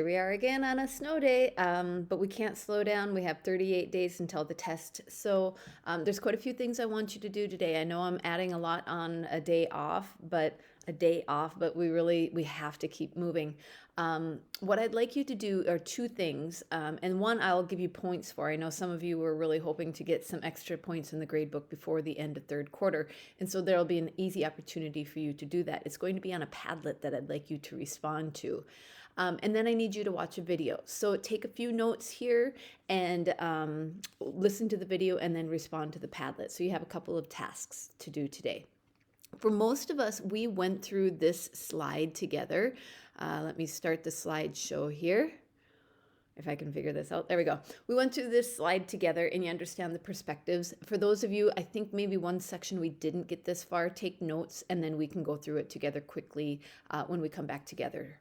we are again on a snow day, but we can't slow down. We have 38 days until the test. So there's quite a few things I want you to do today. I know I'm adding a lot on a day off, but we have to keep moving. What I'd like you to do are two things, and one I'll give you points for. I know some of you were really hoping to get some extra points in the grade book before the end of third quarter, and so there'll be an easy opportunity for you to do that. It's going to be on a Padlet that I'd like you to respond to. And then I need you to watch a video. So take a few notes here and listen to the video and then respond to the Padlet. So you have a couple of tasks to do today. For most of us, we went through this slide together. Let me start the slideshow here. If I can figure this out. There we go. We went through this slide together and you understand the perspectives. For those of you, I think maybe one section we didn't get this far, take notes and then we can go through it together quickly when we come back together.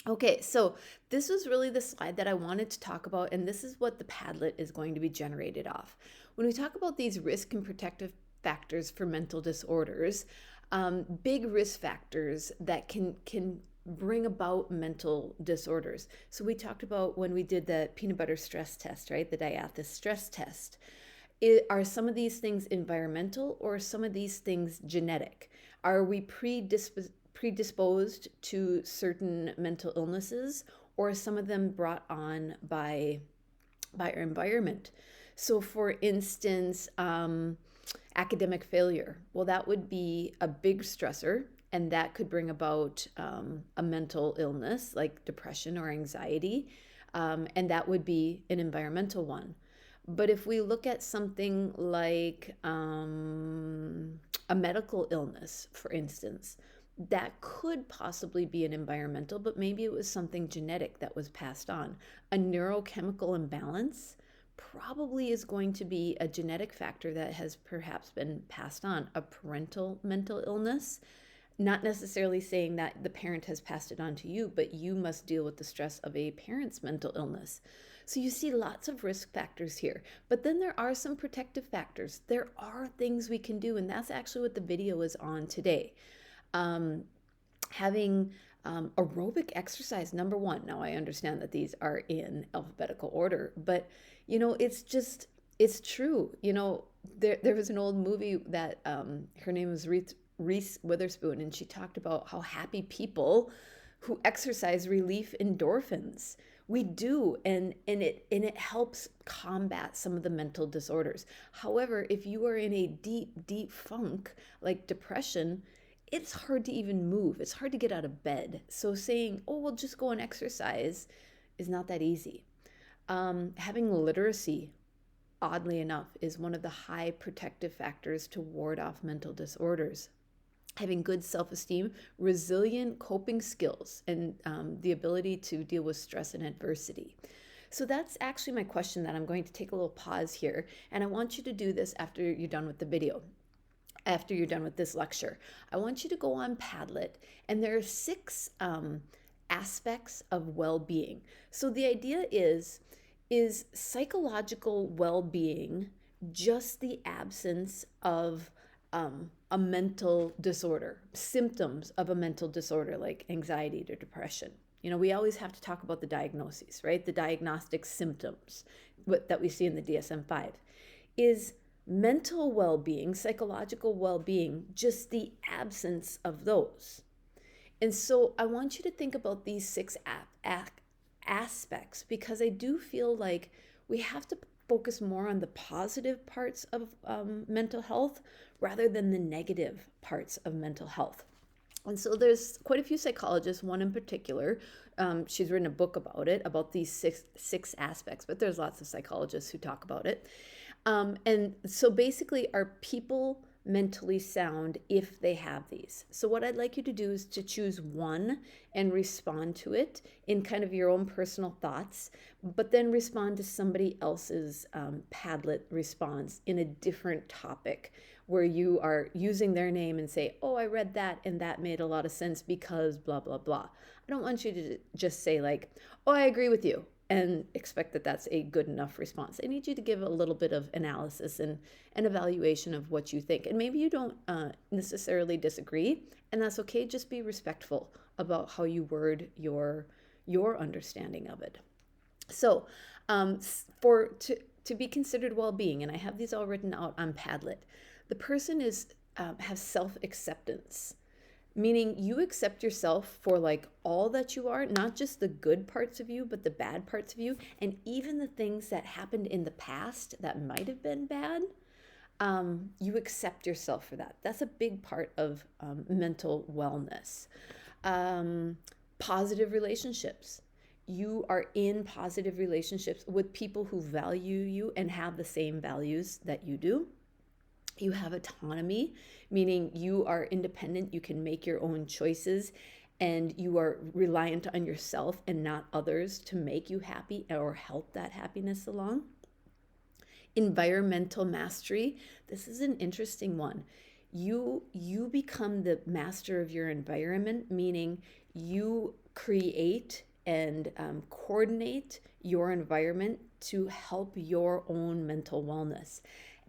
Okay, so this was really the slide that I wanted to talk about, and this is what the Padlet is going to be generated off. When we talk about these risk and protective factors for mental disorders, big risk factors that can bring about mental disorders. So we talked about when we did the peanut butter stress test, right? The Diathys stress test. Are some of these things environmental or some of these things genetic? Are we predisposed to certain mental illnesses, or are some of them brought on by our environment? So for instance, academic failure, well, that would be a big stressor, and that could bring about a mental illness like depression or anxiety, and that would be an environmental one. But if we look at something like a medical illness, for instance, that could possibly be an environmental, but maybe it was something genetic that was passed on. A neurochemical imbalance probably is going to be a genetic factor that has perhaps been passed on. A parental mental illness, not necessarily saying that the parent has passed it on to you, but you must deal with the stress of a parent's mental illness. So you see lots of risk factors here, but then there are some protective factors. There are things we can do, and that's actually what the video is on today. Having aerobic exercise, number one. Now I understand that these are in alphabetical order, but it's true. There was an old movie that her name was Reese Witherspoon, and she talked about how happy people who exercise relief endorphins. We do, and it helps combat some of the mental disorders. However, if you are in a deep funk like depression, it's hard to even move. It's hard to get out of bed. So saying, oh, well, just go and exercise is not that easy. Having literacy, oddly enough, is one of the high protective factors to ward off mental disorders. Having good self-esteem, resilient coping skills, and the ability to deal with stress and adversity. So that's actually my question that I'm going to take a little pause here, and I want you to do this after you're done with the video. After you're done with this lecture, I want you to go on Padlet, and there are 6 aspects of well-being. So the idea is psychological well-being just the absence of a mental disorder, symptoms of a mental disorder like anxiety or depression? We always have to talk about the diagnoses, right? The diagnostic symptoms that we see in the DSM-5. Is mental well-being, psychological well-being, just the absence of those? And so I want you to think about these 6 aspects, because I do feel like we have to focus more on the positive parts of mental health rather than the negative parts of mental health. And so there's quite a few psychologists, one in particular, she's written a book about it, about these six aspects, but there's lots of psychologists who talk about it. And so basically, are people mentally sound if they have these? So what I'd like you to do is to choose one and respond to it in kind of your own personal thoughts, but then respond to somebody else's Padlet response in a different topic where you are using their name and say, oh, I read that and that made a lot of sense because blah, blah, blah. I don't want you to just say like, oh, I agree with you, and expect that that's a good enough response. I need you to give a little bit of analysis and an evaluation of what you think. And maybe you don't necessarily disagree, and that's okay. Just be respectful about how you word your your understanding of it. So, for to be considered well-being, and I have these all written out on Padlet, the person is has self-acceptance, meaning you accept yourself for like all that you are, not just the good parts of you, but the bad parts of you, and even the things that happened in the past that might have been bad. You accept yourself for that. That's a big part of mental wellness. Positive relationships. You are in positive relationships with people who value you and have the same values that you do. You have autonomy, meaning you are independent, you can make your own choices, and you are reliant on yourself and not others to make you happy or help that happiness along. Environmental mastery. This is an interesting one. You become the master of your environment, meaning you create and coordinate your environment to help your own mental wellness.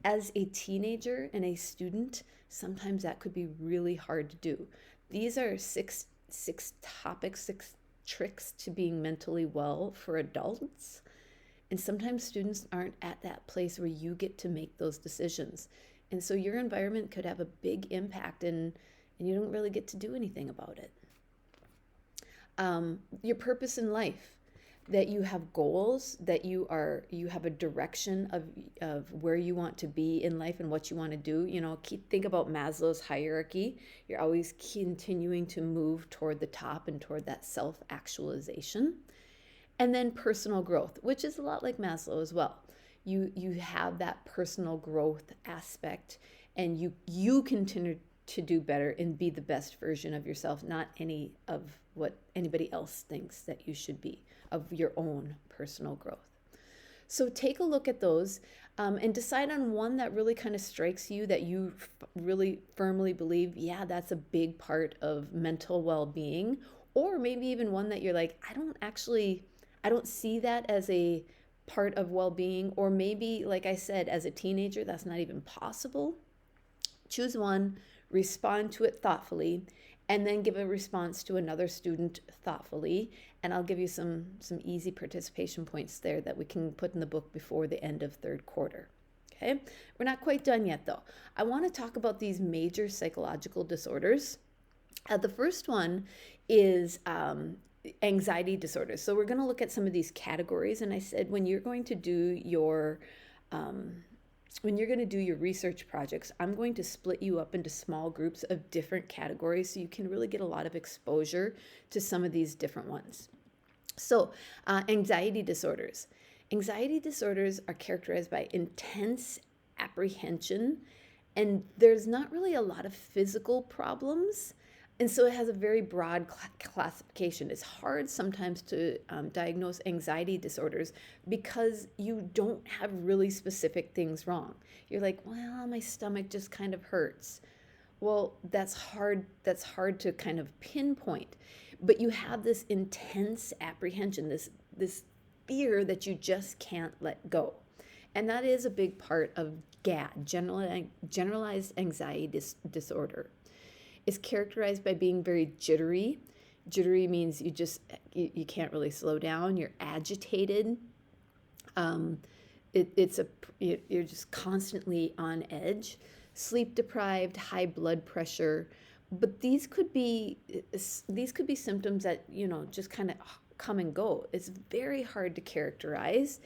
As a teenager and a student, sometimes that could be really hard to do. These are six topics, 6 tricks to being mentally well for adults. And sometimes students aren't at that place where you get to make those decisions. And so your environment could have a big impact, and you don't really get to do anything about it. Your purpose in life, that you have goals, that you have a direction of where you want to be in life and what you want to do. Think about Maslow's hierarchy. You're always continuing to move toward the top and toward that self-actualization. And then personal growth, which is a lot like Maslow as well. You have that personal growth aspect, and you continue to do better and be the best version of yourself, not any of what anybody else thinks that you should be, of your own personal growth. So take a look at those and decide on one that really kind of strikes you, that you really firmly believe, yeah, that's a big part of mental well-being. Or maybe even one that you're like, I don't see that as a part of well-being. Or maybe, like I said, as a teenager, that's not even possible. Choose one, respond to it thoughtfully, and then give a response to another student thoughtfully. And I'll give you some easy participation points there that we can put in the book before the end of third quarter. Okay, we're not quite done yet though. I want to talk about these major psychological disorders. The first one is anxiety disorders. So we're going to look at some of these categories. And I said, when you're going to do your research projects, I'm going to split you up into small groups of different categories so you can really get a lot of exposure to some of these different ones. So anxiety disorders. Anxiety disorders are characterized by intense apprehension, and there's not really a lot of physical problems. And so it has a very broad classification. It's hard sometimes to diagnose anxiety disorders because you don't have really specific things wrong. You're like, well, my stomach just kind of hurts. Well, that's hard to kind of pinpoint. But you have this intense apprehension, this fear that you just can't let go. And that is a big part of GAD, generalized anxiety disorder. Is characterized by being very jittery. Jittery means you can't really slow down. You're agitated. You're just constantly on edge. Sleep deprived, high blood pressure. But these could be symptoms that just kind of come and go. It's very hard to characterize.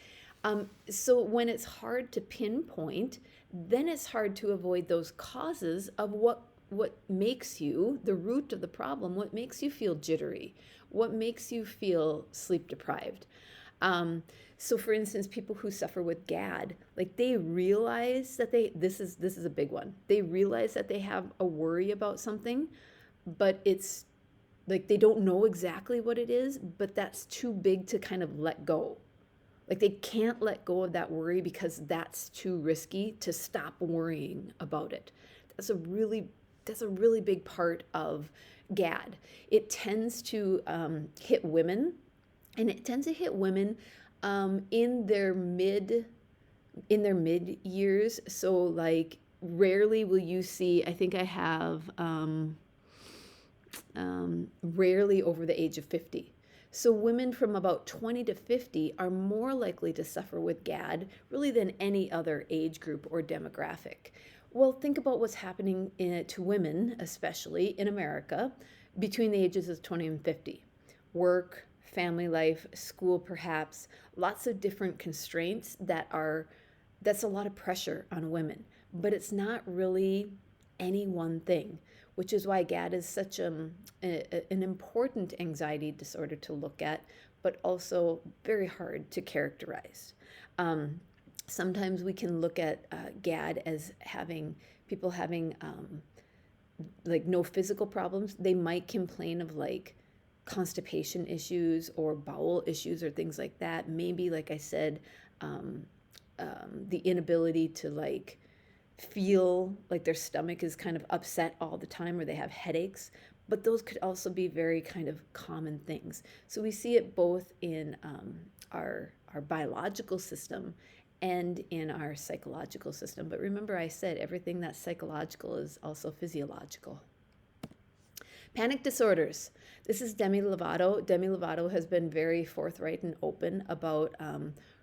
So when it's hard to pinpoint, then it's hard to avoid those causes of what makes you, the root of the problem, what makes you feel jittery, what makes you feel sleep deprived. So for instance, people who suffer with GAD, like they realize that this is a big one. They realize that they have a worry about something, but it's like they don't know exactly what it is, but that's too big to kind of let go. Like they can't let go of that worry because that's too risky to stop worrying about it. That's a really big part of GAD. It tends to hit women, and it tends to hit women in their mid years. So like rarely will you see, I think I have rarely over the age of 50. So women from about 20 to 50 are more likely to suffer with GAD really than any other age group or demographic. Well, think about what's happening to women, especially in America, between the ages of 20 and 50. Work, family life, school perhaps, lots of different constraints that's a lot of pressure on women. But it's not really any one thing, which is why GAD is such an important anxiety disorder to look at, but also very hard to characterize. Um, Sometimes we can look at GAD as having people having like no physical problems. They might complain of like constipation issues or bowel issues or things like that. Maybe, like I said, um, the inability to like feel like their stomach is kind of upset all the time or they have headaches. But those could also be very kind of common things. So we see it both in our biological system and in our psychological system. But remember, I said everything that's psychological is also physiological. Panic disorders. This is Demi Lovato. Demi Lovato has been very forthright and open about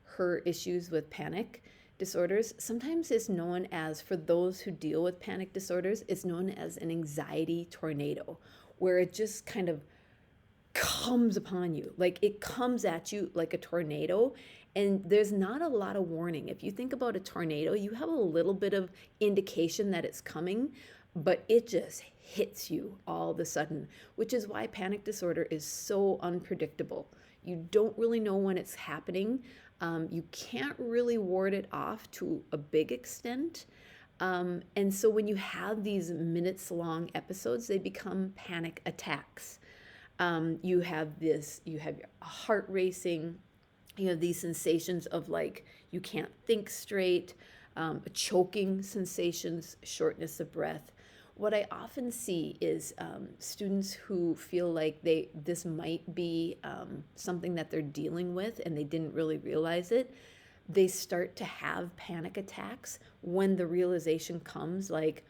her issues with panic disorders. Sometimes it's known as, for those who deal with panic disorders, it's known as an anxiety tornado, where it just kind of comes upon you. Like it comes at you like a tornado, and there's not a lot of warning. If you think about a tornado, you have a little bit of indication that it's coming, but it just hits you all of a sudden, which is why panic disorder is so unpredictable. You don't really know when it's happening. You can't really ward it off to a big extent. And so when you have these minutes long episodes, they become panic attacks. You have your heart racing, you have these sensations of like you can't think straight, choking sensations, shortness of breath. What I often see is students who feel like this might be something that they're dealing with and they didn't really realize it. They start to have panic attacks when the realization comes, like,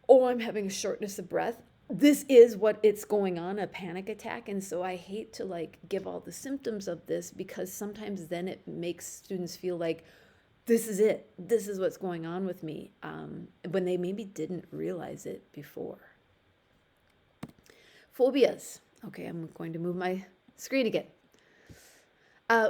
oh, I'm having a shortness of breath. This is what it's going on, a panic attack. And so I hate to like give all the symptoms of this, because sometimes then it makes students feel like this is it. This is what's going on with me, when they maybe didn't realize it before. Phobias. Okay, I'm going to move my screen again.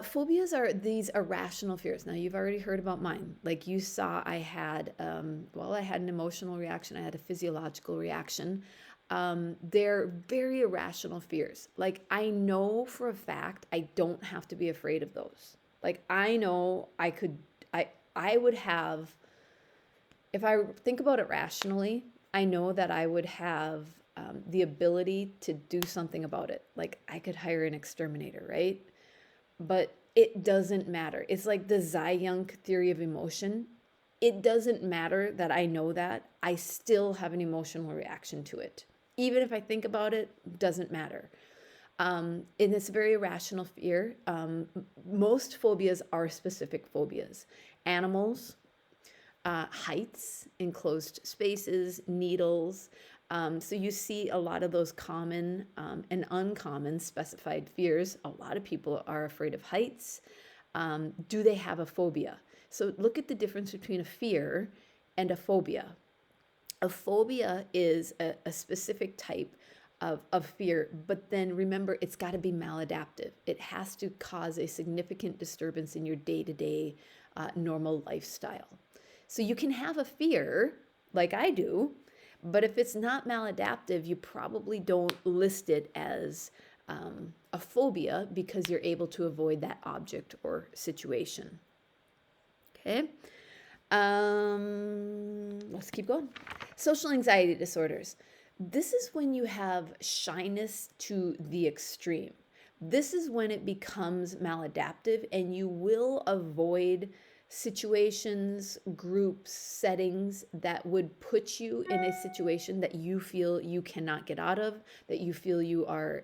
Phobias are these irrational fears. Now, you've already heard about mine. Like you saw, I had an emotional reaction. I had a physiological reaction. They're very irrational fears. Like I know for a fact I don't have to be afraid of those. Like I know I would have, if I think about it rationally, I know that I would have the ability to do something about it. Like I could hire an exterminator, right? But it doesn't matter. It's like the Ziyunk theory of emotion. It doesn't matter that I know that. I still have an emotional reaction to it. Even if I think about it, doesn't matter. And it's a very irrational fear. Most phobias are specific phobias. Animals, heights, enclosed spaces, needles. So you see a lot of those common and uncommon specified fears. A lot of people are afraid of heights. Do they have a phobia? So look at the difference between a fear and a phobia. A phobia is a specific type of fear, but then remember, it's got to be maladaptive. It has to cause a significant disturbance in your day-to-day normal lifestyle. So you can have a fear, like I do, but if it's not maladaptive, you probably don't list it as a phobia, because you're able to avoid that object or situation. Okay. Let's keep going. Social anxiety disorders. This is when you have shyness to the extreme. This is when it becomes maladaptive and you will avoid situations, groups, settings that would put you in a situation that you feel you cannot get out of, that you feel you are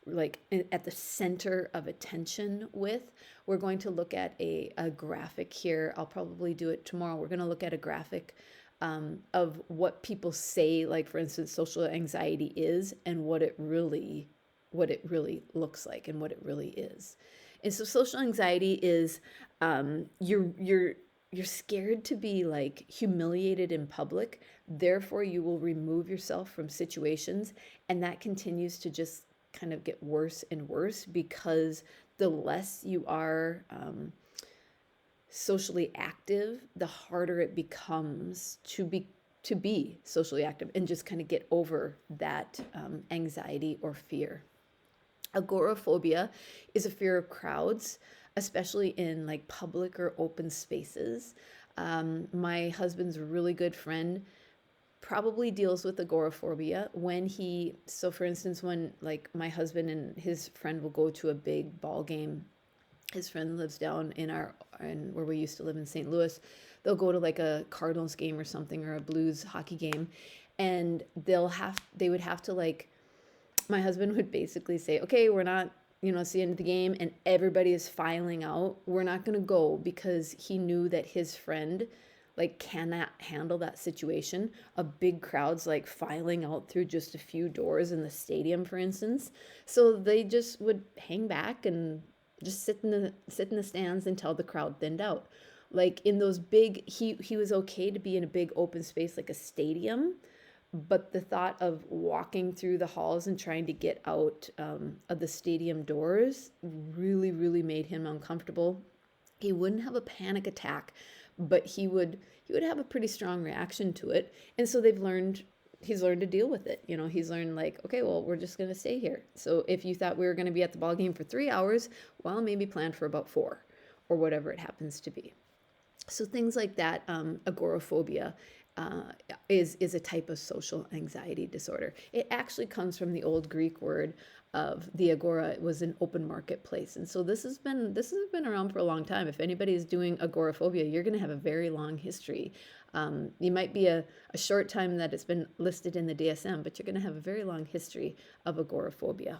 like at the center of attention with. We're going to look at a graphic here. I'll probably do it tomorrow. We're going to look at a graphic of what people say, like for instance, social anxiety is and what it really what it really looks like and what it really is. And so social anxiety is you're scared to be like humiliated in public. Therefore, you will remove yourself from situations, and that continues to just kind of get worse and worse because the less you are socially active, the harder it becomes to be socially active and just kind of get over that anxiety or fear. Agoraphobia is a fear of crowds, especially in like public or open spaces. My husband's really good friend probably deals with agoraphobia when so for instance, when like my husband and his friend will go to a big ball game. His friend lives down in where we used to live in St. Louis. They'll go to like a Cardinals game or something, or a Blues hockey game, and they would have to like, my husband would basically say, okay, we're not, it's the end of the game and everybody is filing out. We're not going to go, because he knew that his friend like cannot handle that situation. A big crowd's like filing out through just a few doors in the stadium, for instance. So they just would hang back and just sit in the stands until the crowd thinned out. Like in those big, he was okay to be in a big open space like a stadium, but the thought of walking through the halls and trying to get out of the stadium doors really, really made him uncomfortable. He wouldn't have a panic attack, but he would have a pretty strong reaction to it. And so he's learned to deal with it. He's learned like, okay, well, we're just going to stay here. So if you thought we were going to be at the ball game for 3 hours, well, maybe plan for about 4 or whatever it happens to be. So things like that, agoraphobia is a type of social anxiety disorder. It actually comes from the old Greek word of the agora. It was an open marketplace, and so this has been around for a long time. If anybody is doing agoraphobia, you're going to have a very long history. You might be a short time that it's been listed in the DSM, but you're going to have a very long history of agoraphobia.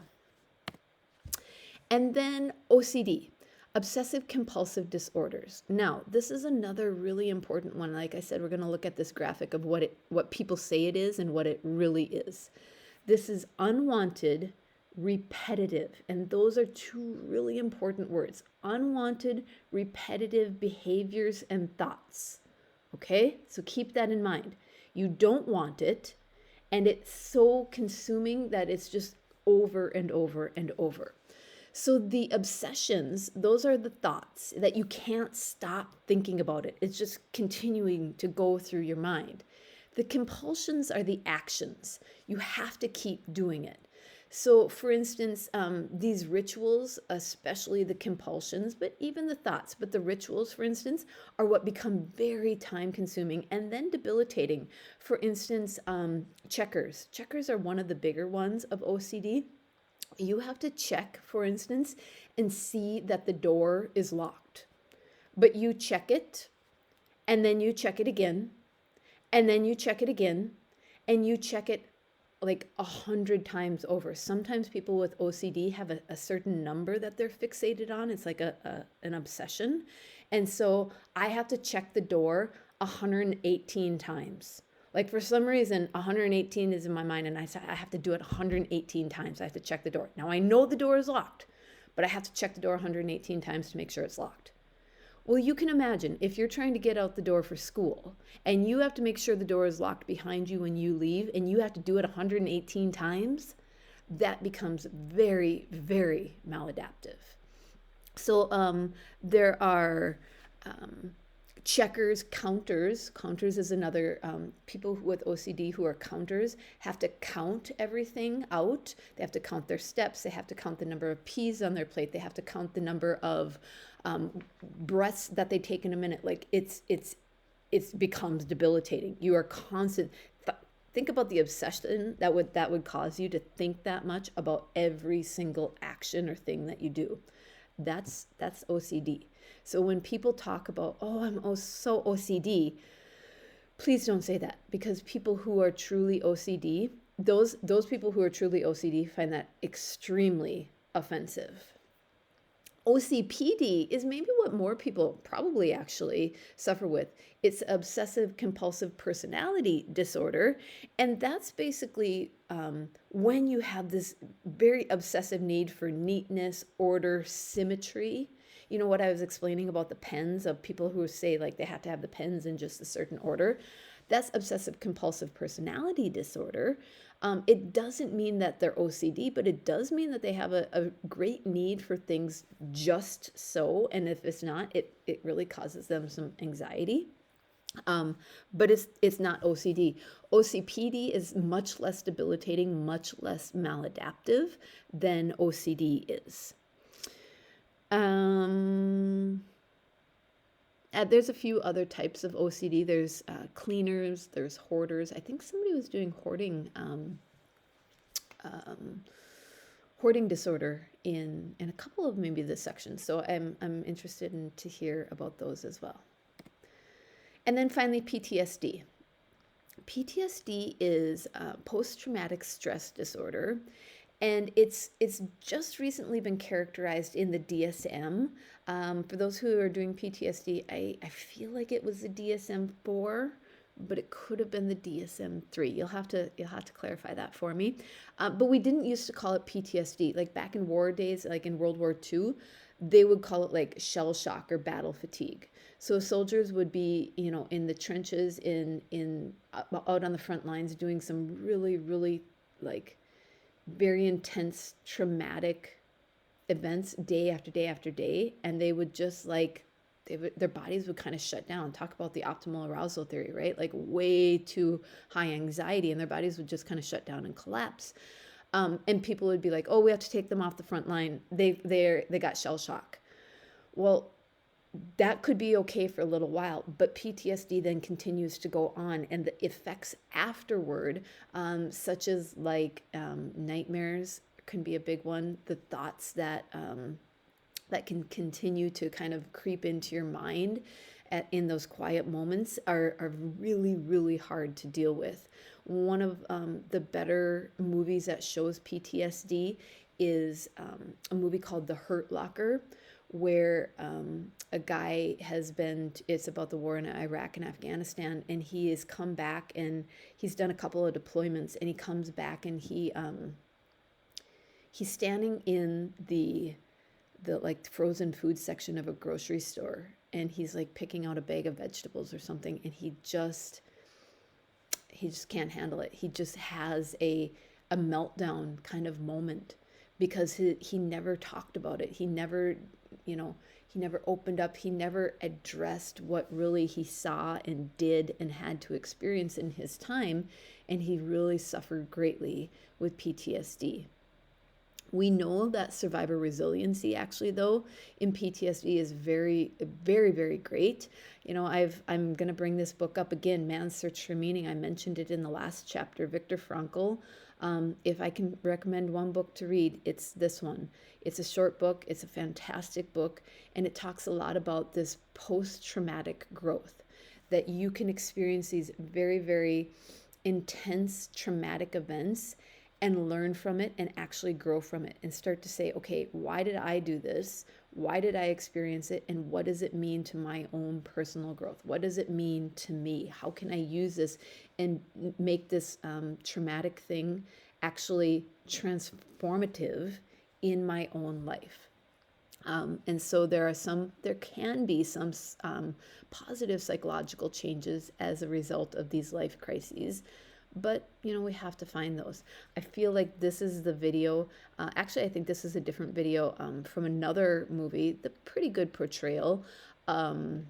And then OCD. Obsessive compulsive disorders. Now, this is another really important one. Like I said, we're going to look at this graphic of what people say it is and what it really is. This is unwanted, repetitive, and those are two really important words. Unwanted, repetitive behaviors and thoughts. Okay? So keep that in mind. You don't want it, and it's so consuming that it's just over and over and over. So the obsessions, those are the thoughts that you can't stop thinking about it. It's just continuing to go through your mind. The compulsions are the actions. You have to keep doing it. So for instance, these rituals, especially the compulsions, but even the thoughts, but the rituals, for instance, are what become very time consuming and then debilitating. For instance, checkers. Checkers are one of the bigger ones of OCD. You have to check, for instance, and see that the door is locked. But you check it, and then you check it again, and then you check it again, and you check it like 100 times over. Sometimes people with OCD have a certain number that they're fixated on. It's like an obsession. And so I have to check the door 118 times. Like for some reason, 118 is in my mind, and I have to do it 118 times. I have to check the door. Now I know the door is locked, but I have to check the door 118 times to make sure it's locked. Well, you can imagine if you're trying to get out the door for school and you have to make sure the door is locked behind you when you leave, and you have to do it 118 times, that becomes very, very maladaptive. So there are checkers, counters. Counters is another, people with OCD who are counters have to count everything out. They have to count their steps. They have to count the number of peas on their plate. They have to count the number of breaths that they take in a minute. Like it becomes debilitating. You are constant. Think about the obsession that would cause you to think that much about every single action or thing that you do. That's OCD. So when people talk about, oh, I'm so OCD, please don't say that, because people who are truly OCD, those people who are truly OCD find that extremely offensive. OCPD is maybe what more people probably actually suffer with. It's obsessive compulsive personality disorder. And that's basically when you have this very obsessive need for neatness, order, symmetry. You know what I was explaining about the pens, of people who say like they have to have the pens in just a certain order? That's obsessive compulsive personality disorder. It doesn't mean that they're OCD, but it does mean that they have a great need for things just so. And if it's not, it really causes them some anxiety. But it's not OCD. OCPD is much less debilitating, much less maladaptive than OCD is. There's a few other types of OCD. There's cleaners, there's hoarders. I think somebody was doing hoarding disorder in a couple of maybe the sections. So I'm interested in to hear about those as well. And then finally, PTSD. PTSD is post-traumatic stress disorder, and it's just recently been characterized in the DSM. For those who are doing PTSD, I feel like it was the DSM-4, but it could have been the DSM-3. You'll have to clarify that for me. But we didn't used to call it PTSD. Like back in war days, like in World War II, they would call it like shell shock or battle fatigue. So soldiers would be, in the trenches, out on the front lines, doing some really, really like very intense traumatic events day after day after day, and they would just like their bodies would kind of shut down. Talk about the optimal arousal theory, right? Like way too high anxiety, and their bodies would just kind of shut down and collapse. And people would be like, "Oh, we have to take them off the front line. They got shell shock." Well, that could be okay for a little while, but PTSD then continues to go on, and the effects afterward, such as like nightmares, can be a big one. The thoughts that can continue to kind of creep into your mind in those quiet moments are really, really hard to deal with. One of the better movies that shows PTSD is a movie called The Hurt Locker, where a guy it's about the war in Iraq and Afghanistan, and he has come back and he's done a couple of deployments, and he comes back and he's standing in the like frozen food section of a grocery store, and he's like picking out a bag of vegetables or something, and he just can't handle it. He just has a meltdown kind of moment because he never talked about it. He never opened up. He never addressed what really he saw and did and had to experience in his time, and he really suffered greatly with PTSD. We know that survivor resiliency, actually, though, in PTSD is very, very, very great. I'm going to bring this book up again, Man's Search for Meaning. I mentioned it in the last chapter, Viktor Frankl. If I can recommend one book to read, it's this one. It's a short book. It's a fantastic book. And it talks a lot about this post-traumatic growth, that you can experience these very, very intense traumatic events and learn from it and actually grow from it and start to say, okay, why did I do this? Why did I experience it? And what does it mean to my own personal growth? What does it mean to me? How can I use this and make this traumatic thing actually transformative in my own life? And so there can be some positive psychological changes as a result of these life crises. But, we have to find those. I feel like this is the video. Actually, I think this is a different video from another movie, the pretty good portrayal of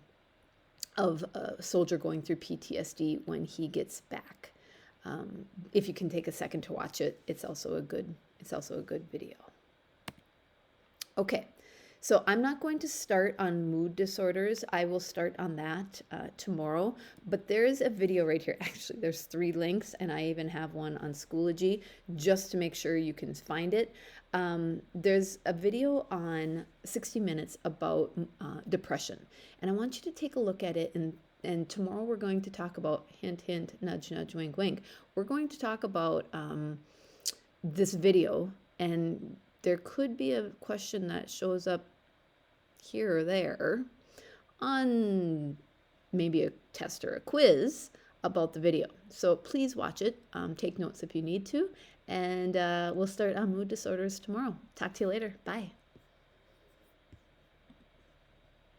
a soldier going through PTSD when he gets back. If you can take a second to watch it, it's also a good video. Okay. So I'm not going to start on mood disorders. I will start on that tomorrow. But there is a video right here. Actually, there's 3 links, and I even have one on Schoology just to make sure you can find it. There's a video on 60 Minutes about depression. And I want you to take a look at it. And tomorrow we're going to talk about, hint, hint, nudge, nudge, wink, wink. We're going to talk about this video, and there could be a question that shows up here or there on maybe a test or a quiz about the video. So please watch it. Take notes if you need to. And we'll start on mood disorders tomorrow. Talk to you later. Bye.